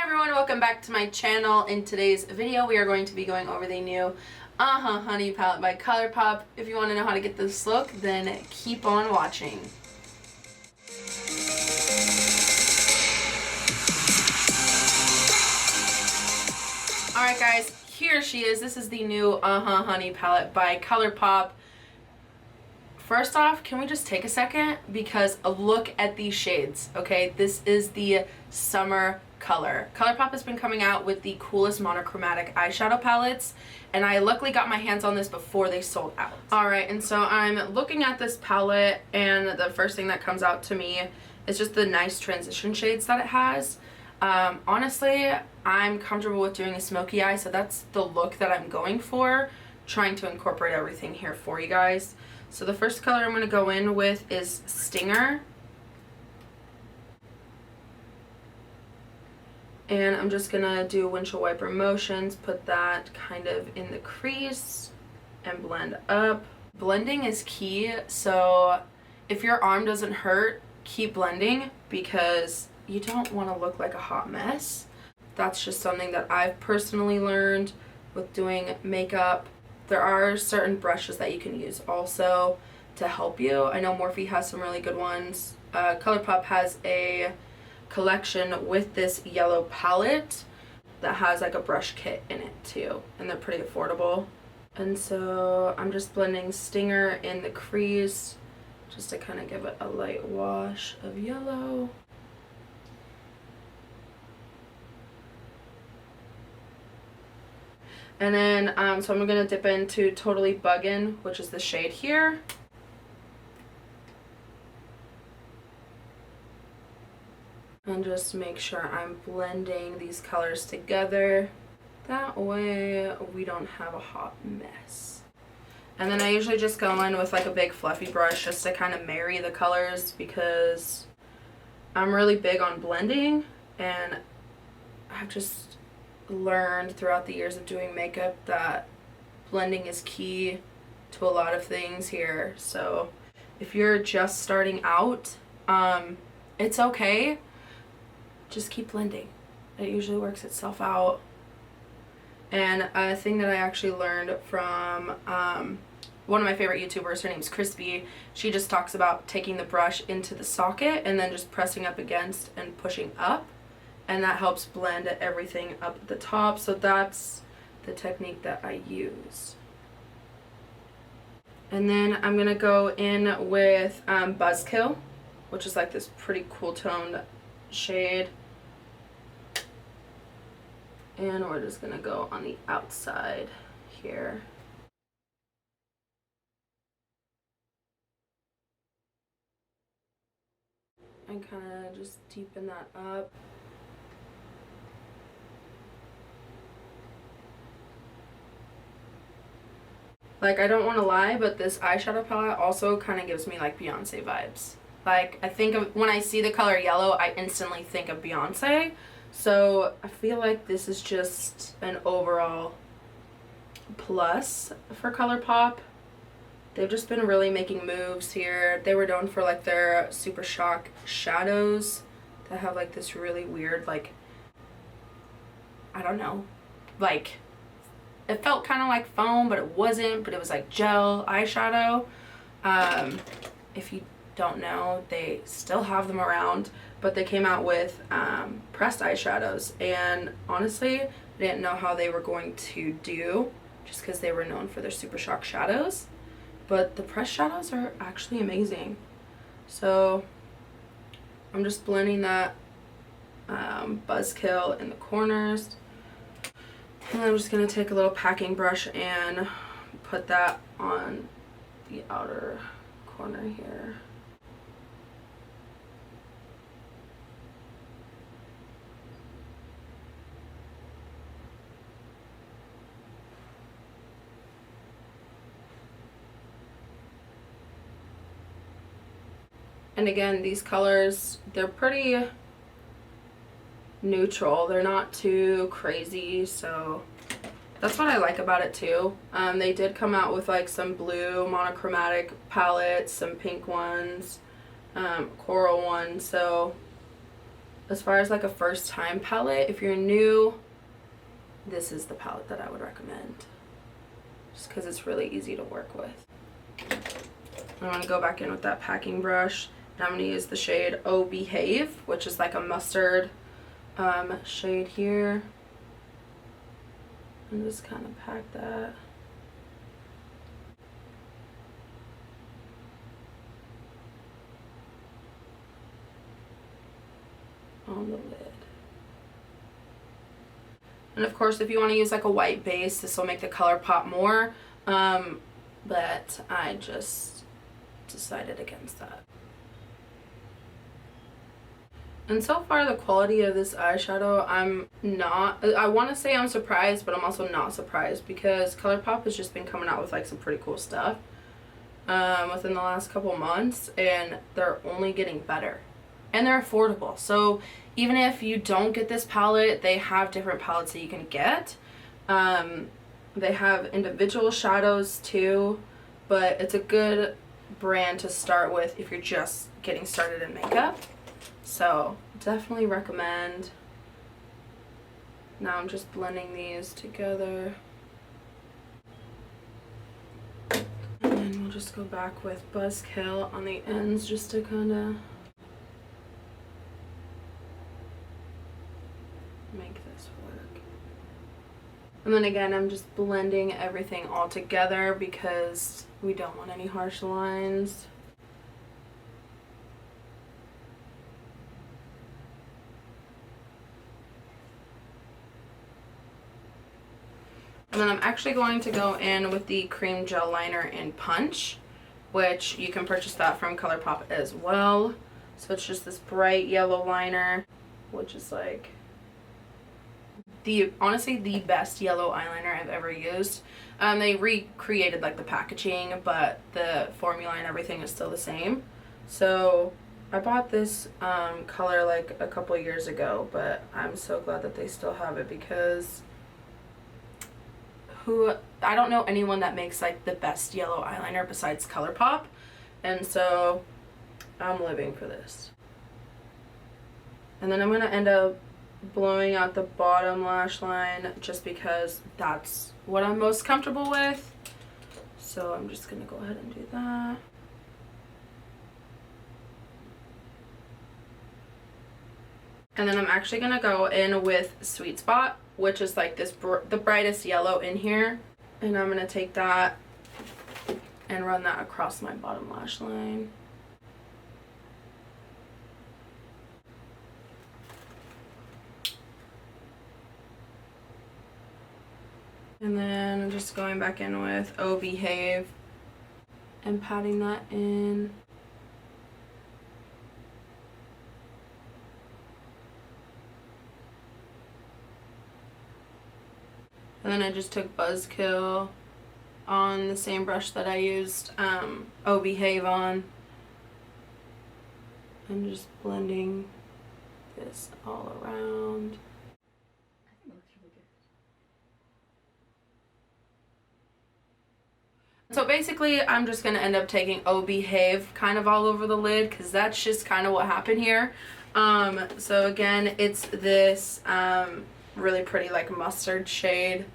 everyone, welcome back to my channel. In today's video we are going to be going over the new Uh Huh Honey palette by Colourpop. If you want to know how to get this look, then keep on watching. Alright guys, here she is. This is the new Uh Huh Honey palette by Colourpop. First off, can we just take a second? Because look at these shades, okay? This is the summer color. Colourpop has been coming out with the coolest monochromatic eyeshadow palettes, and I luckily got my hands on this before they sold out. Alright, and so I'm looking at this palette, and the first thing that comes out to me is just the nice transition shades that it has. Honestly, I'm comfortable with doing a smoky eye, so that's the look that I'm going for, trying to incorporate everything here for you guys. So the first color I'm going to go in with is Stinger. And I'm just going to do windshield wiper motions, put that kind of in the crease, and blend up. Blending is key, so if your arm doesn't hurt, keep blending because you don't want to look like a hot mess. That's just something that I've personally learned with doing makeup. There are certain brushes that you can use also to help you. I know Morphe has some really good ones. Colourpop has a collection with this yellow palette that has like a brush kit in it too, and they're pretty affordable. And so I'm just blending Stinger in the crease just to kind of give it a light wash of yellow. And then, so I'm going to dip into Totally Buggin', which is the shade here. And just make sure I'm blending these colors together. That way we don't have a hot mess. And then I usually just go in with like a big fluffy brush just to kind of marry the colors because I'm really big on blending, and I've just learned throughout the years of doing makeup that blending is key to a lot of things here. So if you're just starting out, it's okay, just keep blending. It usually works itself out. And a thing that I actually learned from one of my favorite YouTubers, her name's Crispy, she just talks about taking the brush into the socket and then just pressing up against and pushing up, and that helps blend everything up at the top. So that's the technique that I use. And then I'm going to go in with Buzzkill, which is like this pretty cool toned shade. And we're just going to go on the outside here. And kind of just deepen that up. Like, I don't want to lie, but this eyeshadow palette also kind of gives me like Beyonce vibes. Like, I think of, when I see the color yellow, I instantly think of Beyonce. So I feel like this is just an overall plus for Colourpop. They've just been really making moves here. They were known for like their Super Shock shadows that have like this really weird, like, I don't know, like, it felt kind of like foam, but it wasn't, but it was like gel eyeshadow. If you don't know, they still have them around, but they came out with pressed eyeshadows, and honestly, I didn't know how they were going to do just because they were known for their Super Shock shadows, but the pressed shadows are actually amazing. So I'm just blending that Buzzkill in the corners. And I'm just going to take a little packing brush and put that on the outer corner here. And again, these colors, they're pretty neutral. They're not too crazy, so that's what I like about it too. They did come out with like some blue monochromatic palettes, some pink ones, coral ones, so as far as like a first time palette, if you're new, this is the palette that I would recommend. Just because it's really easy to work with. I'm going to go back in with that packing brush. And I'm going to use the shade Oh Behave, which is like a mustard shade here. And just kind of pack that. On the lid. And of course, if you want to use like a white base, this will make the color pop more. But I just decided against that. And so far, the quality of this eyeshadow, I want to say I'm surprised, but I'm also not surprised because Colourpop has just been coming out with like some pretty cool stuff within the last couple months, and they're only getting better. And they're affordable. So even if you don't get this palette, they have different palettes that you can get. They have individual shadows too, but it's a good brand to start with if you're just getting started in makeup. So definitely recommend. Now I'm just blending these together. And then we'll just go back with Buzzkill on the ends just to kind of make this work. And then again, I'm just blending everything all together because we don't want any harsh lines. And then I'm actually going to go in with the cream gel liner in Punch, which you can purchase that from Colourpop as well. So it's just this bright yellow liner, which is like honestly the best yellow eyeliner I've ever used. They recreated like the packaging, but the formula and everything is still the same. So I bought this color like a couple years ago, but I'm so glad that they still have it because I don't know anyone that makes like the best yellow eyeliner besides Colourpop, and so I'm living for this. And then I'm going to end up blowing out the bottom lash line just because that's what I'm most comfortable with. So I'm just going to go ahead and do that. And then I'm actually going to go in with Sweet Spot, which is like this the brightest yellow in here. And I'm going to take that and run that across my bottom lash line. And then I'm just going back in with Oh Behave and patting that in. And then I just took Buzzkill on the same brush that I used Oh Behave on. I'm just blending this all around. So basically, I'm just going to end up taking Oh Behave kind of all over the lid because that's just kind of what happened here. So again, it's this really pretty like mustard shade.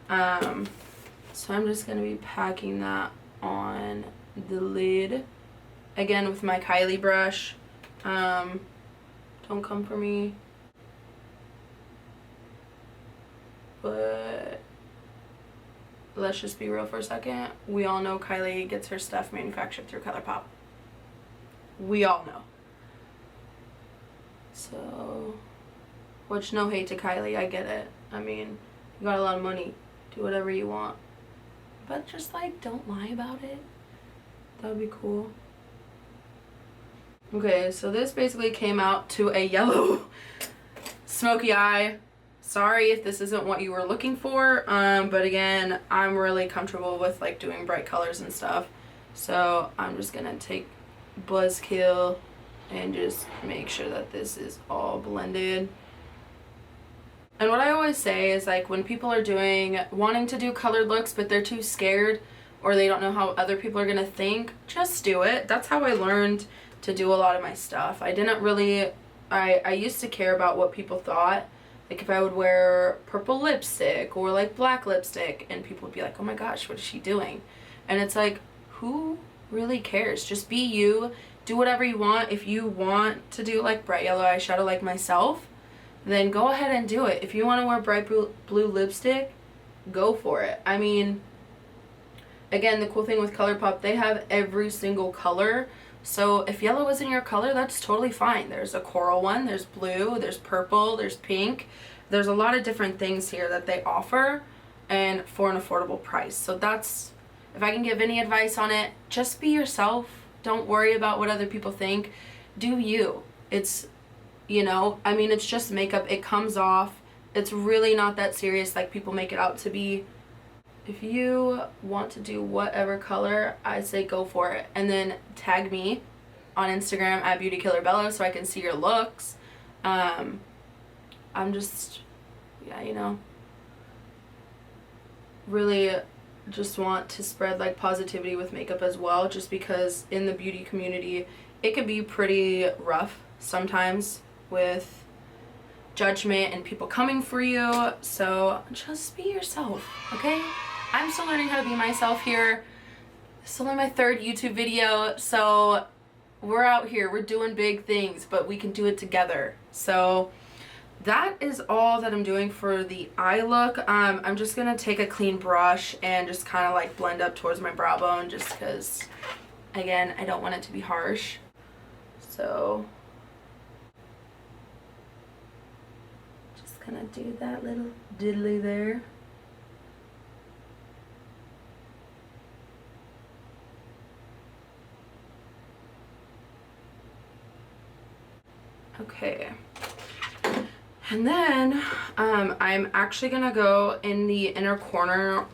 So I'm just going to be packing that on the lid. Again, with my Kylie brush. Don't come for me. But let's just be real for a second. We all know Kylie gets her stuff manufactured through Colourpop. We all know. So, which no hate to Kylie, I get it. I mean, you got a lot of money. Do whatever you want. But just like, don't lie about it. That would be cool. Okay, so this basically came out to a yellow smoky eye. Sorry if this isn't what you were looking for, but again, I'm really comfortable with like doing bright colors and stuff. So I'm just gonna take Buzzkill and just make sure that this is all blended. And what I always say is like when people are wanting to do colored looks but they're too scared or they don't know how other people are gonna think, just do it. That's how I learned to do a lot of my stuff. I didn't really I used to care about what people thought. Like if I would wear purple lipstick or like black lipstick and people would be like, oh my gosh, what is she doing? And it's like, who really cares? Just be you. Do whatever you want. If you want to do like bright yellow eyeshadow like myself, then go ahead and do it. If you want to wear bright blue lipstick, go for it. I mean, again, the cool thing with Colourpop, they have every single color. So if yellow isn't your color, that's totally fine. There's a coral one, there's blue, there's purple, there's pink. There's a lot of different things here that they offer and for an affordable price. So that's, if I can give any advice on it, just be yourself. Don't worry about what other people think. Do you. It's, you know, I mean, it's just makeup. It comes off. It's really not that serious like people make it out to be. If you want to do whatever color, I say go for it. And then tag me on Instagram at BeautyKillerBella so I can see your looks. I'm just, yeah, you know, really just want to spread like positivity with makeup as well, just because in the beauty community, it can be pretty rough sometimes with judgment and people coming for you. So just be yourself, okay? I'm still learning how to be myself here. It's only my 3rd YouTube video, so we're out here, we're doing big things, but we can do it together. So that is all that I'm doing for the eye look. I'm just gonna take a clean brush and just kind of like blend up towards my brow bone, just because, again, I don't want it to be harsh. So just gonna do that little diddly there. Okay, and then I'm actually gonna go in the inner corner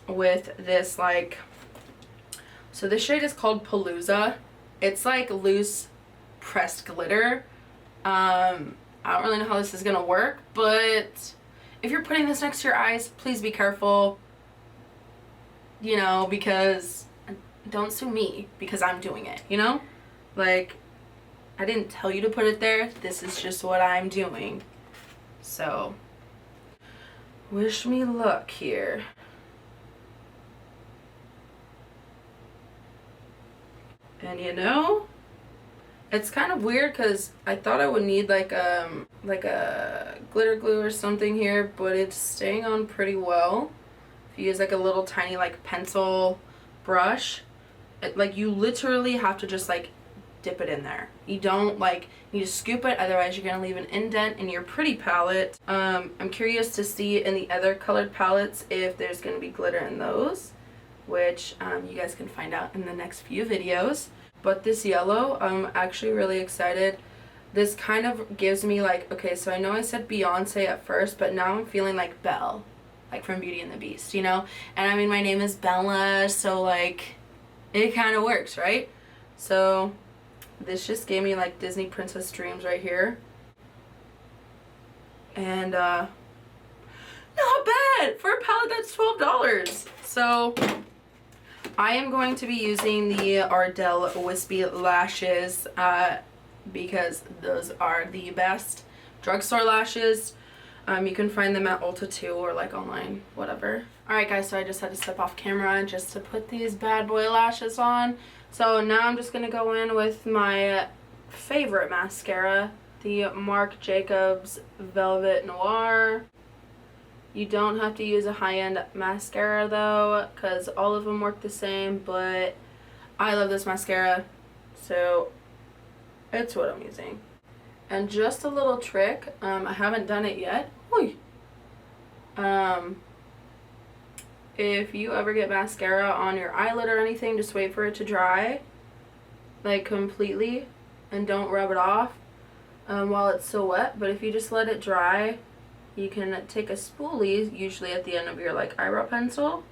with this, like, so this shade is called Palooza. It's like loose pressed glitter. I don't really know how this is gonna work, but if you're putting this next to your eyes, please be careful, you know, because don't sue me because I'm doing it, you know? Like, I didn't tell you to put it there. This is just what I'm doing. So, wish me luck here. And you know, it's kind of weird because I thought I would need like a glitter glue or something here, but it's staying on pretty well. If you use like a little tiny like pencil brush, like you literally have to just like dip it in there. You don't like need to scoop it, otherwise you're gonna leave an indent in your pretty palette. I'm curious to see in the other colored palettes if there's gonna be glitter in those, which you guys can find out in the next few videos. But this yellow, I'm actually really excited. This kind of gives me like, okay, so I know I said Beyonce at first, but now I'm feeling like Belle, like from Beauty and the Beast, you know? And I mean, my name is Bella, so like, it kind of works, right? So this just gave me like Disney Princess Dreams right here. And not bad for a palette that's $12. So I am going to be using the Ardell Wispy Lashes because those are the best drugstore lashes. You can find them at Ulta too, or like online, whatever. Alright guys, so I just had to step off camera just to put these bad boy lashes on. So now I'm just going to go in with my favorite mascara, the Marc Jacobs Velvet Noir. You don't have to use a high-end mascara though, because all of them work the same, but I love this mascara, so it's what I'm using. And just a little trick, I haven't done it yet. If you ever get mascara on your eyelid or anything, just wait for it to dry, like completely, and don't rub it off while it's still wet. But if you just let it dry, you can take a spoolie, usually at the end of your like eyebrow pencil,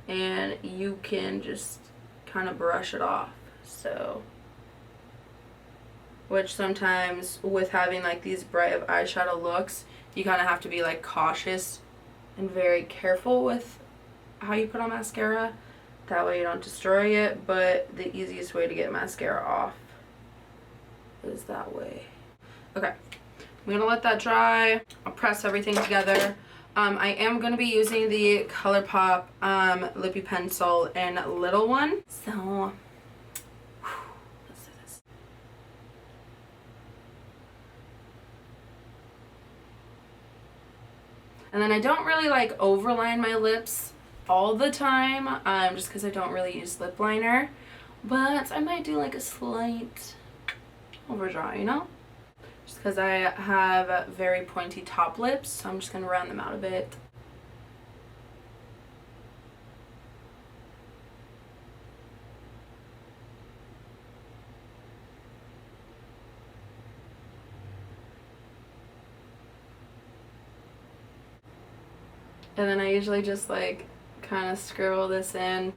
and you can just kind of brush it off. So, which sometimes with having like these bright eyeshadow looks, you kind of have to be like cautious and very careful with how you put on mascara. That way you don't destroy it, but the easiest way to get mascara off is that way. Okay, I'm gonna let that dry. I'll press everything together. I am going to be using the Colourpop Lippy Pencil in Little One. So, let's do this. And then I don't really like overline my lips all the time, just because I don't really use lip liner. But I might do like a slight overdraw, you know? Just because I have very pointy top lips, so I'm just going to round them out a bit. And then I usually just like kind of scribble this in.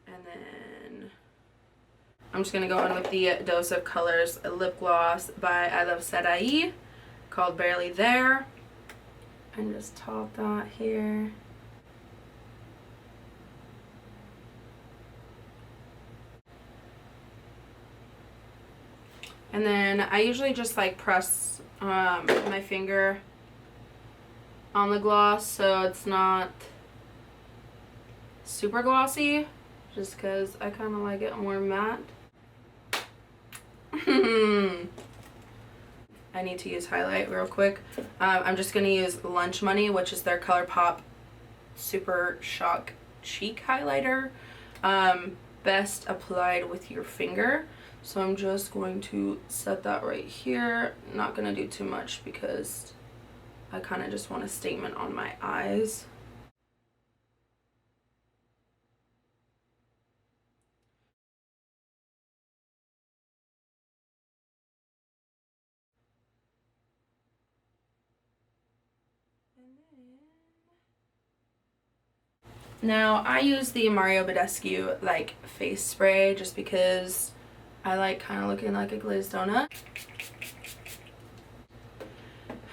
And then I'm just going to go in with the Dose of Colors lip gloss by I Love Sarai called Barely There. And just top that here. And then I usually just like press my finger on the gloss so it's not super glossy, just because I kind of like it more matte. I need to use highlight real quick. I'm just going to use Lunch Money, which is their Colourpop Super Shock Cheek Highlighter. Best applied with your finger. So I'm just going to set that right here. Not going to do too much because I kind of just want a statement on my eyes. Now I use the Mario Badescu like face spray just because I like kind of looking like a glazed donut.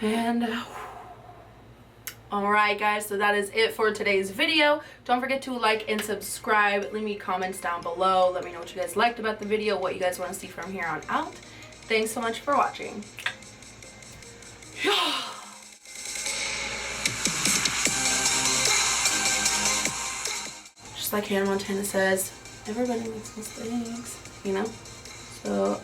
And alright guys, so that is it for today's video. Don't forget to like and subscribe. Leave me comments down below. Let me know what you guys liked about the video, what you guys want to see from here on out. Thanks so much for watching. Just like Hannah Montana says, everybody makes mistakes, you know? So,